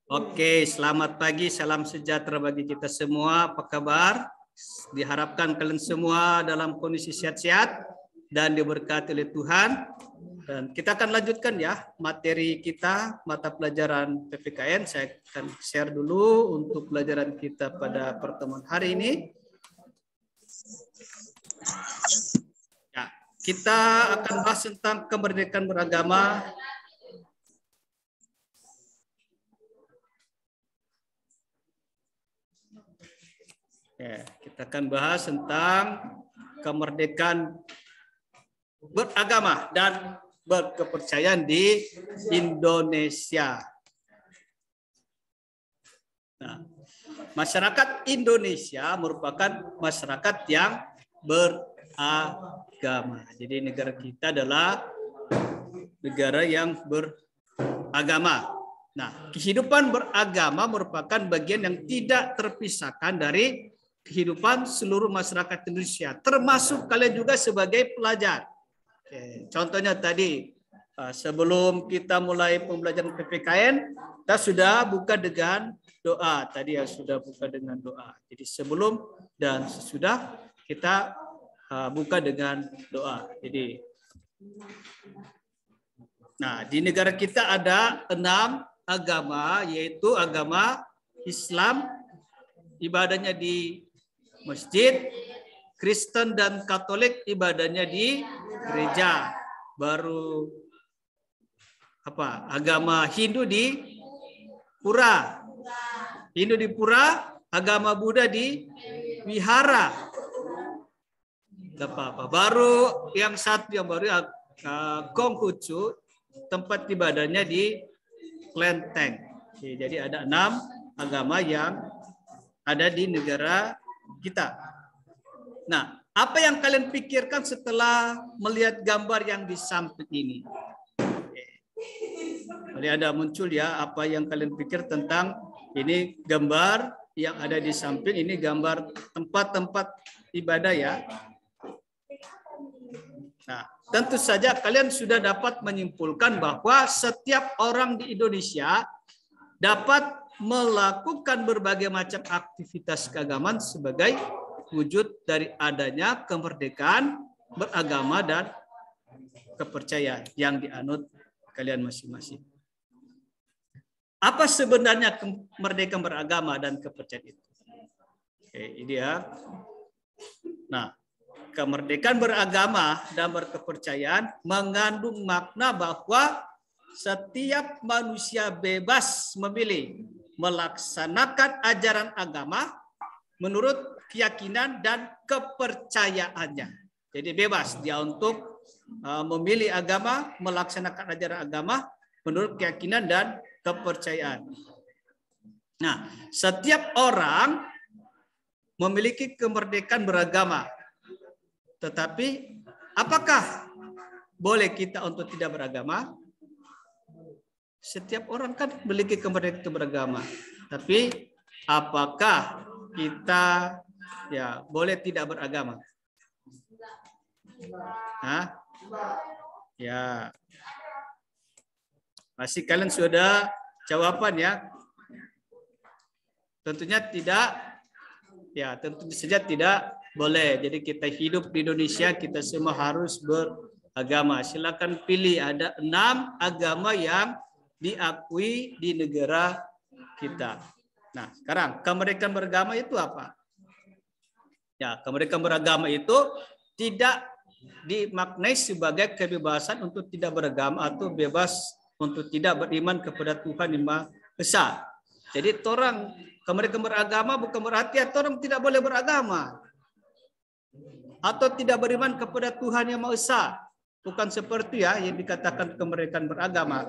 Oke, selamat pagi, salam sejahtera bagi kita semua. Apa kabar? Diharapkan kalian semua dalam kondisi sehat-sehat dan diberkati oleh Tuhan. Dan kita akan lanjutkan ya materi kita, mata pelajaran PPKN. Saya akan share dulu untuk pelajaran kita pada pertemuan hari ini. Ya, kita akan bahas tentang kemerdekaan beragama. Ya, kita akan bahas tentang kemerdekaan beragama dan berkepercayaan di Indonesia. Nah, masyarakat Indonesia merupakan masyarakat yang beragama. Jadi negara kita adalah negara yang beragama. Nah, kehidupan beragama merupakan bagian yang tidak terpisahkan dari kehidupan seluruh masyarakat Indonesia, termasuk kalian juga sebagai pelajar. Oke, contohnya tadi, sebelum kita mulai pembelajaran PPKN, kita sudah buka dengan doa. Tadi ya sudah buka dengan doa. Jadi sebelum dan sesudah kita buka dengan doa. Jadi, nah di negara kita ada 6 agama, yaitu agama Islam, ibadahnya di masjid, Kristen dan Katolik ibadahnya di gereja. Baru agama Hindu di pura. Hindu di pura, agama Buddha di wihara. Gak apa-apa. Baru yang satu yang baru Konghucu, tempat ibadahnya di kelenteng. Jadi ada 6 agama yang ada di negara kita. Nah, apa yang kalian pikirkan setelah melihat gambar yang di samping ini? Jadi ada muncul ya apa yang kalian pikir tentang ini gambar yang ada di samping, ini gambar tempat-tempat ibadah ya. Nah, tentu saja kalian sudah dapat menyimpulkan bahwa setiap orang di Indonesia dapat melakukan berbagai macam aktivitas keagamaan sebagai wujud dari adanya kemerdekaan beragama dan kepercayaan yang dianut kalian masing-masing. Apa sebenarnya kemerdekaan beragama dan kepercayaan itu? Oke, ini ya. Nah, kemerdekaan beragama dan berkepercayaan mengandung makna bahwa setiap manusia bebas memilih melaksanakan ajaran agama menurut keyakinan dan kepercayaannya. Jadi bebas dia untuk memilih agama, melaksanakan ajaran agama menurut keyakinan dan kepercayaan. Nah, setiap orang memiliki kemerdekaan beragama. Tetapi apakah boleh kita untuk tidak beragama? Setiap orang kan memiliki kemerdekaan beragama. Tapi apakah kita ya boleh tidak beragama? Hah? Ya. Masih kalian sudah jawaban ya? Tentunya tidak. Ya, tentu saja tidak boleh. Jadi kita hidup di Indonesia, kita semua harus beragama. Silakan pilih, ada 6 agama yang diakui di negara kita. Nah, sekarang kemerdekaan beragama itu apa? Ya, kemerdekaan beragama itu tidak dimaknai sebagai kebebasan untuk tidak beragama atau bebas untuk tidak beriman kepada Tuhan Yang Maha Esa. Jadi orang kemerdekaan beragama bukan berarti orang tidak boleh beragama atau tidak beriman kepada Tuhan Yang Maha Esa. Bukan seperti ya yang dikatakan kemerdekaan beragama.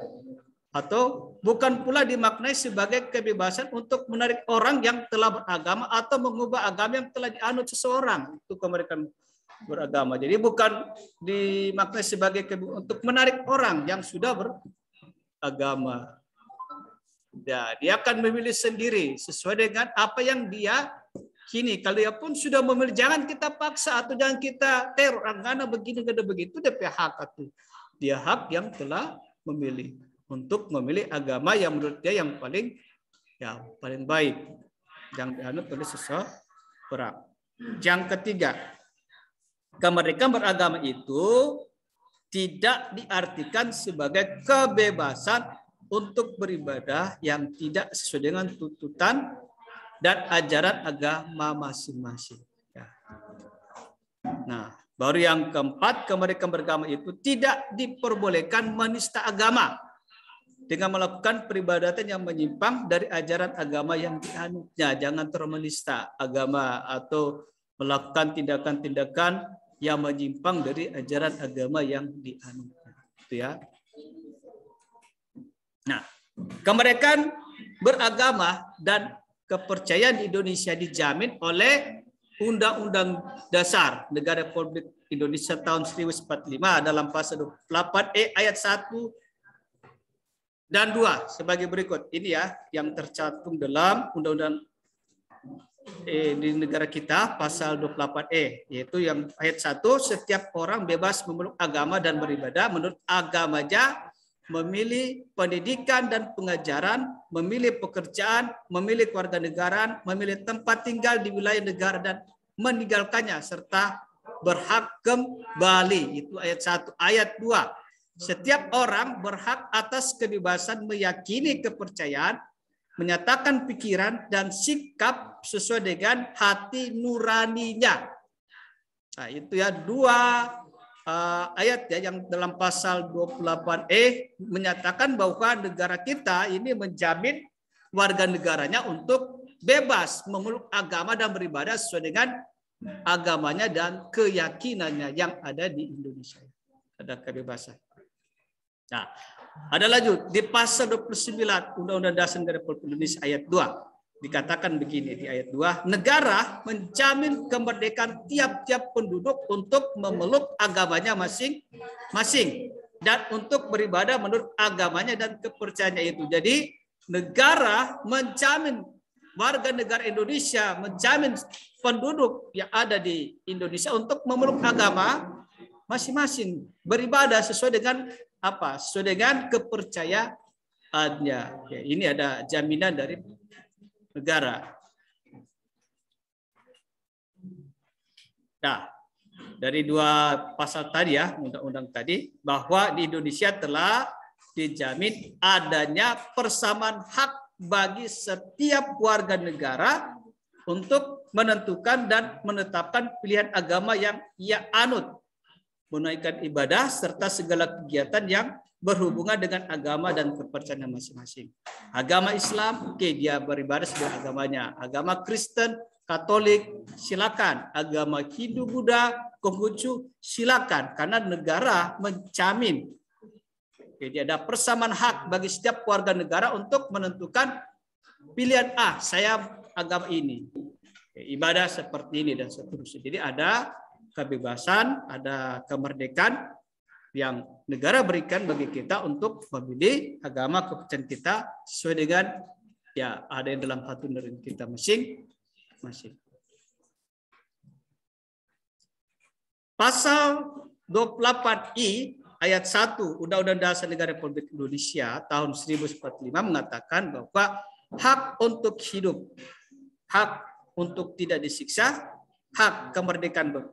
Atau bukan pula dimaknai sebagai kebebasan untuk menarik orang yang telah beragama atau mengubah agama yang telah dianut seseorang. Itu kemerdekaan beragama. Jadi bukan dimaknai sebagai untuk menarik orang yang sudah beragama. Ya, dia akan memilih sendiri sesuai dengan apa yang dia kini. Kalau dia pun sudah memilih, jangan kita paksa atau jangan kita teror. Karena begini, kada begitu, dia hak itu. Dia hak yang telah memilih untuk memilih agama yang menurut dia yang paling ya paling baik yang dianut oleh seseorang. Yang ketiga, kemerdekaan beragama itu tidak diartikan sebagai kebebasan untuk beribadah yang tidak sesuai dengan tuntutan dan ajaran agama masing-masing. Ya. Nah, baru yang keempat, kemerdekaan beragama itu tidak diperbolehkan menista agama dengan melakukan peribadatan yang menyimpang dari ajaran agama yang dianutnya. Jangan menista agama atau melakukan tindakan-tindakan yang menyimpang dari ajaran agama yang dianutnya. Itu ya. Nah, kemerdekaan beragama dan kepercayaan di Indonesia dijamin oleh Undang-Undang Dasar Negara Republik Indonesia tahun 1945 dalam pasal 28E ayat 1 dan 2 sebagai berikut. Ini ya yang tercantum dalam Undang-Undang di negara kita pasal 28E, yaitu yang ayat 1, setiap orang bebas memeluk agama dan beribadah menurut agamanya, memilih pendidikan dan pengajaran, memilih pekerjaan, memilih kewarganegaraan, memilih tempat tinggal di wilayah negara dan meninggalkannya, serta berhak kembali. Itu ayat 1. Ayat 2, setiap orang berhak atas kebebasan meyakini kepercayaan, menyatakan pikiran dan sikap sesuai dengan hati nuraninya. Nah, itu ya 2 ayat ya yang dalam pasal 28E menyatakan bahwa negara kita ini menjamin warga negaranya untuk bebas memeluk agama dan beribadah sesuai dengan agamanya dan keyakinannya yang ada di Indonesia. Ada kebebasan. Nah, ada lanjut di pasal 29 Undang-Undang Dasar Negara Republik Indonesia ayat 2. Dikatakan begini di ayat 2, negara menjamin kemerdekaan tiap-tiap penduduk untuk memeluk agamanya masing-masing dan untuk beribadah menurut agamanya dan kepercayaannya itu. Jadi negara menjamin warga negara Indonesia, menjamin penduduk yang ada di Indonesia untuk memeluk agama masing-masing, beribadah sesuai dengan apa? Sesuai dengan kepercayaannya. Ya, ini ada jaminan dari negara. Nah, dari 2 pasal tadi ya, undang-undang tadi, bahwa di Indonesia telah dijamin adanya persamaan hak bagi setiap warga negara untuk menentukan dan menetapkan pilihan agama yang ia anut, menunaikan ibadah serta segala kegiatan yang berhubungan dengan agama dan kepercayaan masing-masing. Agama Islam, oke, dia beribadah sesuai agamanya. Agama Kristen, Katolik, silakan. Agama Hindu, Buddha, Konghucu, silakan. Karena negara menjamin. Jadi ada persamaan hak bagi setiap warga negara untuk menentukan pilihan saya agama ini. Ibadah seperti ini dan seterusnya. Jadi ada kebebasan, ada kemerdekaan yang negara berikan bagi kita untuk memilih agama kepercayaan kita sesuai dengan ya ada yang dalam hati nurani kita masing-masing. Pasal 28I ayat 1 Undang-Undang Dasar Negara Republik Indonesia tahun 1945 mengatakan bahwa hak untuk hidup, hak untuk tidak disiksa, hak kemerdekaan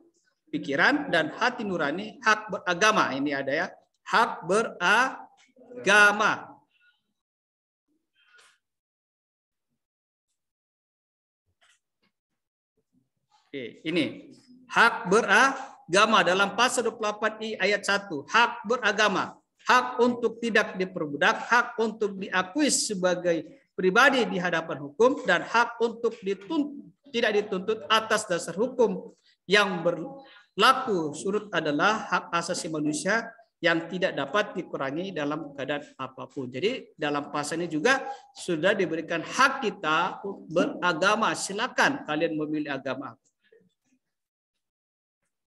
pikiran dan hati nurani, hak beragama. Ini ada ya, hak beragama. Oke, ini hak beragama dalam pasal 28I ayat 1, hak beragama, hak untuk tidak diperbudak, hak untuk diakui sebagai pribadi di hadapan hukum, dan hak untuk tidak dituntut atas dasar hukum yang berlaku surut adalah hak asasi manusia yang tidak dapat dikurangi dalam keadaan apapun. Jadi dalam pasal ini juga sudah diberikan hak kita beragama. Silakan kalian memilih agama.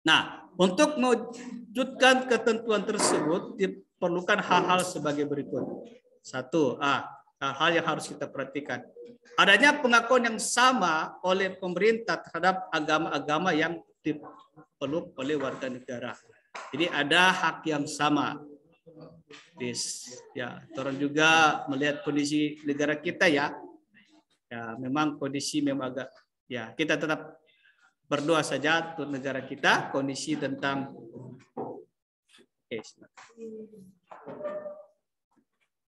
Nah, untuk mewujudkan ketentuan tersebut diperlukan hal-hal sebagai berikut. 1. Hal-hal yang harus kita perhatikan. Adanya pengakuan yang sama oleh pemerintah terhadap agama-agama yang dipeluk oleh warga negara. Jadi ada hak yang sama. Ya, orang juga melihat kondisi negara kita ya. Ya, memang kondisi memang agak, ya kita tetap berdoa saja untuk negara kita, kondisi tentang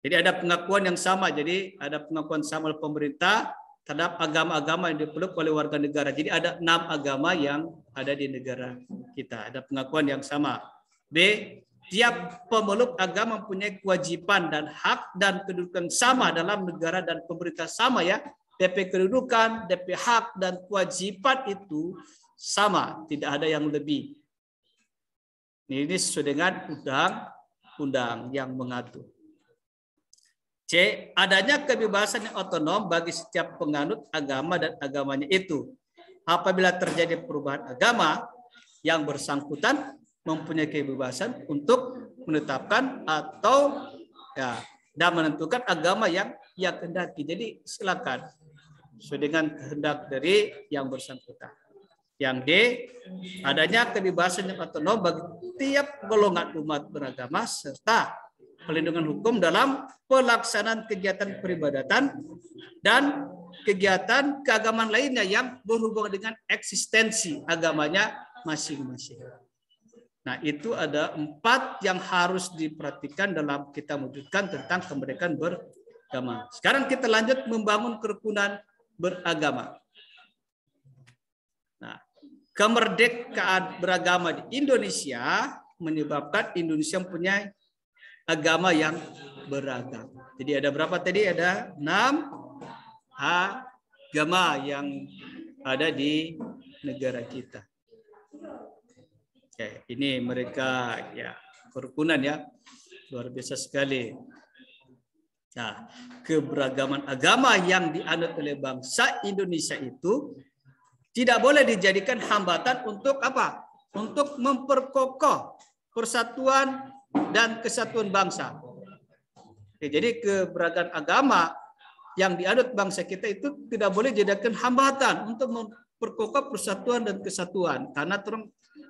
jadi ada pengakuan yang sama, jadi ada pengakuan sama oleh pemerintah terhadap agama-agama yang dipeluk oleh warga negara. Jadi ada 6 agama yang ada di negara kita, ada pengakuan yang sama. B, tiap pemeluk agama mempunyai kewajiban dan hak dan kedudukan sama dalam negara dan pemerintah sama ya. DP kedudukan, DP hak dan kewajiban itu sama, tidak ada yang lebih. Ini sesuai dengan undang-undang yang mengatur. C, adanya kebebasan yang otonom bagi setiap penganut agama dan agamanya itu. Apabila terjadi perubahan agama, yang bersangkutan mempunyai kebebasan untuk menetapkan atau ya dan menentukan agama yang ia kehendaki. Jadi silakan sesuai dengan kehendak dari yang bersangkutan. Yang D, adanya kebebasan yang otonom bagi tiap golongan umat beragama serta pelindungan hukum dalam pelaksanaan kegiatan peribadatan dan kegiatan keagamaan lainnya yang berhubungan dengan eksistensi agamanya masing-masing. Nah, itu ada 4 yang harus diperhatikan dalam kita mewujudkan tentang kemerdekaan beragama. Sekarang kita lanjut membangun kerukunan beragama. Nah, kemerdekaan beragama di Indonesia menyebabkan Indonesia mempunyai agama yang beragam. Jadi ada berapa tadi? Ada 6 agama yang ada di negara kita. Oke, ini mereka ya kerukunan ya, luar biasa sekali. Nah, keberagaman agama yang dianut oleh bangsa Indonesia itu tidak boleh dijadikan hambatan untuk apa? Untuk memperkokoh persatuan dan kesatuan bangsa. Oke, jadi keberagaman agama yang dianut bangsa kita itu tidak boleh dijadikan hambatan untuk memperkokoh persatuan dan kesatuan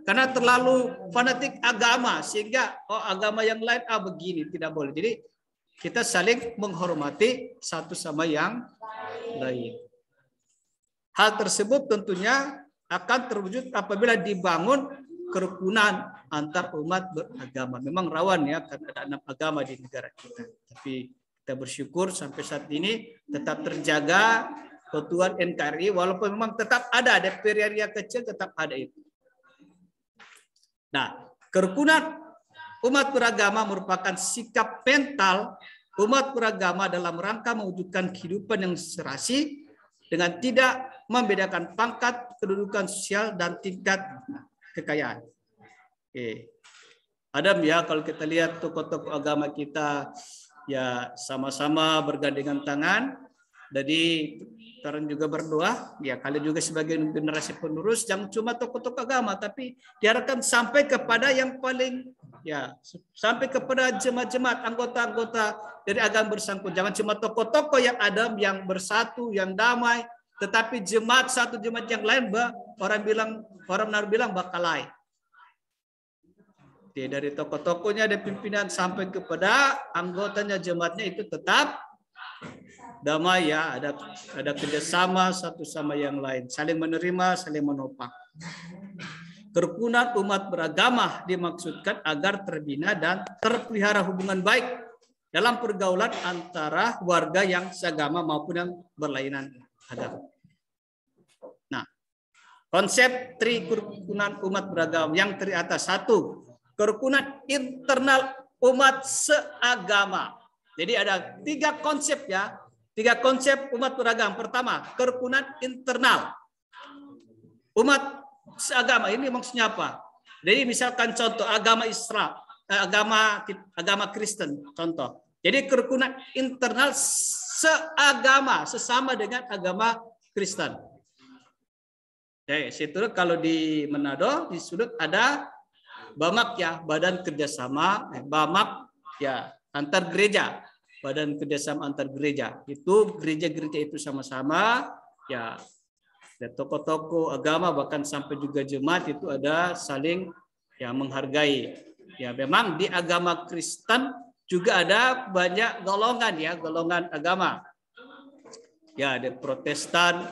karena terlalu fanatik agama sehingga agama yang lain begini, tidak boleh. Jadi kita saling menghormati satu sama yang lain. Hal tersebut tentunya akan terwujud apabila dibangun kerukunan antar umat beragama. Memang rawan ya karena ada 6 agama di negara kita. Tapi kita bersyukur sampai saat ini tetap terjaga keutuhan NKRI walaupun memang tetap ada area kecil tetap ada itu. Nah, kerukunan umat beragama merupakan sikap mental umat beragama dalam rangka mewujudkan kehidupan yang serasi dengan tidak membedakan pangkat, kedudukan sosial, dan tingkat kekayaan. Oke. Adam ya, kalau kita lihat tokoh-tokoh agama kita ya sama-sama bergandengan tangan. Jadi kalian juga berdoa, ya kalian juga sebagai generasi penerus jangan cuma tokoh-tokoh agama, tapi diharapkan sampai kepada yang paling ya sampai kepada jemaat-jemaat anggota-anggota dari agama bersangkutan. Jangan cuma tokoh-tokoh yang ada yang bersatu, yang damai, tetapi jemaat satu jemaat yang lain orang bilang bakalai. Dari tokoh-tokohnya ada pimpinan sampai kepada anggotanya jemaatnya itu tetap damai ya, ada kerjasama satu sama yang lain, saling menerima, saling menopang. Kerukunan umat beragama dimaksudkan agar terbina dan terpelihara hubungan baik dalam pergaulan antara warga yang seagama maupun yang berlainan agama. Nah, konsep kerukunan umat beragama yang teri atas. 1, kerukunan internal umat seagama. Jadi ada 3 konsep ya. 3 konsep umat beragama. Pertama, kerukunan internal umat seagama. Ini maksudnya apa? Jadi misalkan contoh agama Islam, agama Kristen contoh. Jadi kerukunan internal seagama, sesama dengan agama Kristen. Jadi situ kalau di Manado di sudut ada BAMAK ya, Badan Kerjasama BAMAK ya antar gereja. Badan Kerjasama Antar Gereja. Itu gereja-gereja itu sama-sama ya tokoh-tokoh agama bahkan sampai juga jemaat itu ada saling ya menghargai. Ya memang di agama Kristen juga ada banyak golongan ya, golongan agama. Ya, ada Protestan,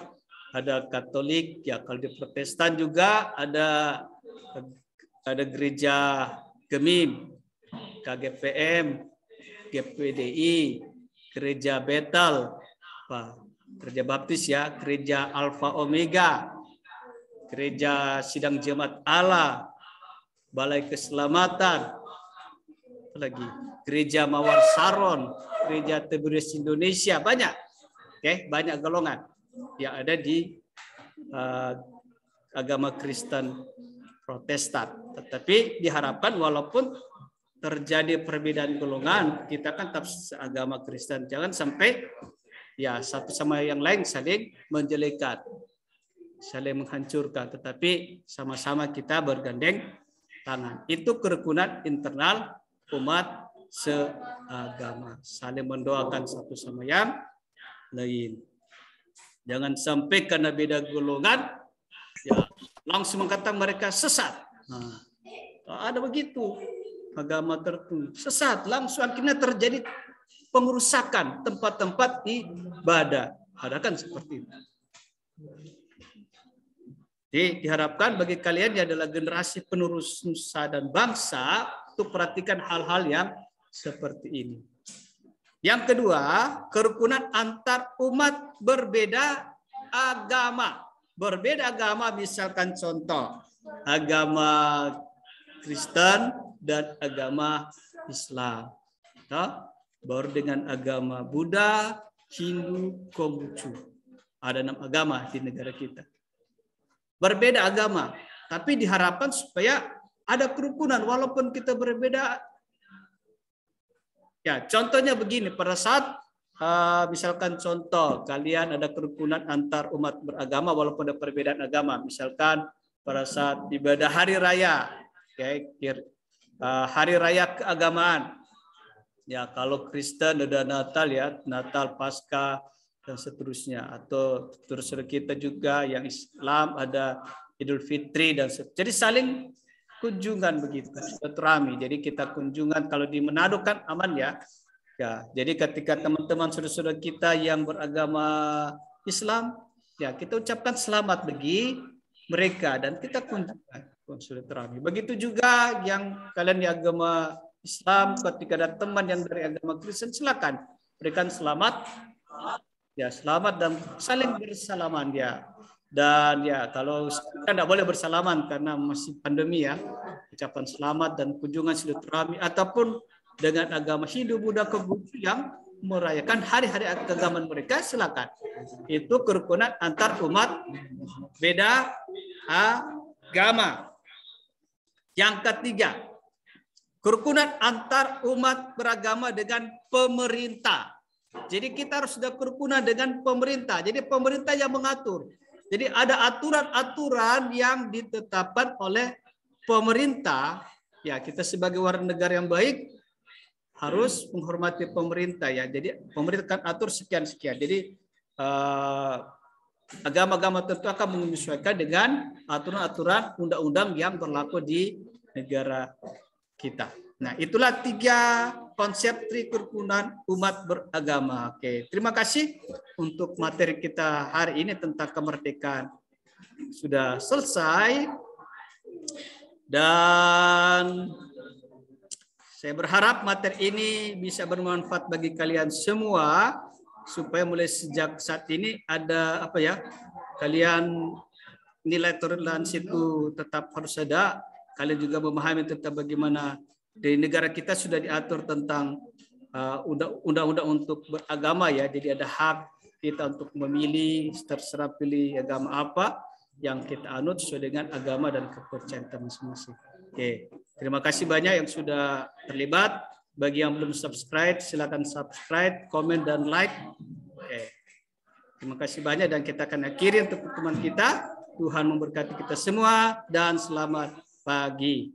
ada Katolik. Ya, kalau di Protestan juga ada gereja Gemim, KGPM, GPDI, gereja Betel, gereja Baptis ya, gereja Alfa Omega, gereja Sidang Jemaat Allah, Balai Keselamatan, lagi gereja Mawar Saron, gereja Tiberius Indonesia, banyak. Oke, banyak golongan yang ada di agama Kristen Protestan. Tetapi diharapkan walaupun terjadi perbedaan golongan, kita kan tetap agama Kristen. Jangan sampai ya satu sama yang lain saling menjelekkan, saling menghancurkan, tetapi sama-sama kita bergandeng tangan. Itu kerukunan internal umat seagama, saling mendoakan satu sama yang lain. Jangan sampai karena beda golongan ya langsung mengatakan mereka sesat. Nah, ada begitu agama tertentu sesat, langsung akhirnya terjadi pengerusakan tempat-tempat ibadah. Ada kan seperti itu. Jadi diharapkan bagi kalian yang adalah generasi penerus nusa dan bangsa untuk perhatikan hal-hal yang seperti ini. Yang kedua, kerukunan antar umat berbeda agama. Berbeda agama, misalkan contoh agama Kristen dan agama Islam. Baru dengan agama Buddha, Hindu, Konghucu. Ada 6 agama di negara kita. Berbeda agama, tapi diharapkan supaya ada kerukunan walaupun kita berbeda. Ya, contohnya begini, pada saat misalkan contoh kalian ada kerukunan antar umat beragama walaupun ada perbedaan agama, misalkan pada saat ibadah hari raya, hari raya keagamaan. Ya, kalau Kristen ada Natal ya, Natal, Paskah dan seterusnya, atau terus kita juga yang Islam ada Idul Fitri dan jadi saling kunjungan begitu, silaturahmi. Jadi kita kunjungan kalau di Manado kan aman ya. Ya, jadi ketika teman-teman saudara-saudara kita yang beragama Islam, ya kita ucapkan selamat bagi mereka dan kita kunjungan silaturahmi. Begitu juga yang kalian di agama Islam, ketika ada teman yang dari agama Kristen, silakan berikan selamat. Ya, selamat dan saling bersalaman ya. Dan ya kalau kita tidak boleh bersalaman karena masih pandemi ya. Ucapan selamat dan kunjungan silaturahmi ataupun dengan agama Hindu, Buddha, Konghucu yang merayakan hari-hari keagamaan mereka, silakan. Itu kerukunan antar umat beda agama. Yang ketiga, kerukunan antar umat beragama dengan pemerintah. Jadi kita harus ada kerukunan dengan pemerintah. Jadi pemerintah yang mengatur. Jadi ada aturan-aturan yang ditetapkan oleh pemerintah. Ya, kita sebagai warga negara yang baik harus menghormati pemerintah ya. Jadi pemerintah kan atur sekian-sekian. Jadi agama-agama tentu akan menyesuaikan dengan aturan-aturan undang-undang yang berlaku di negara kita. Nah, itulah 3 konsep kerukunan umat beragama. Oke, terima kasih untuk materi kita hari ini tentang kemerdekaan. Sudah selesai. Dan saya berharap materi ini bisa bermanfaat bagi kalian semua supaya mulai sejak saat ini ada kalian nilai toleransi itu tetap harus ada. Kalian juga memahami tentang bagaimana di negara kita sudah diatur tentang undang-undang untuk beragama ya. Jadi ada hak kita untuk memilih, terserah pilih agama apa yang kita anut sesuai dengan agama dan kepercayaan kita masing-masing. Oke, terima kasih banyak yang sudah terlibat. Bagi yang belum subscribe, silakan subscribe, komen dan like. Oke. Terima kasih banyak dan kita akan akhiri untuk pertemuan kita. Tuhan memberkati kita semua dan selamat pagi.